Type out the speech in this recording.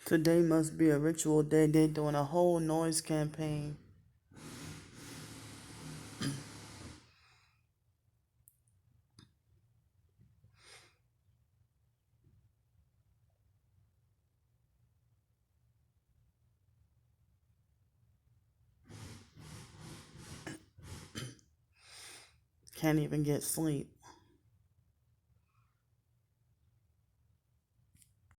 Today must be a ritual day. They're doing a whole noise campaign. Can't even get sleep.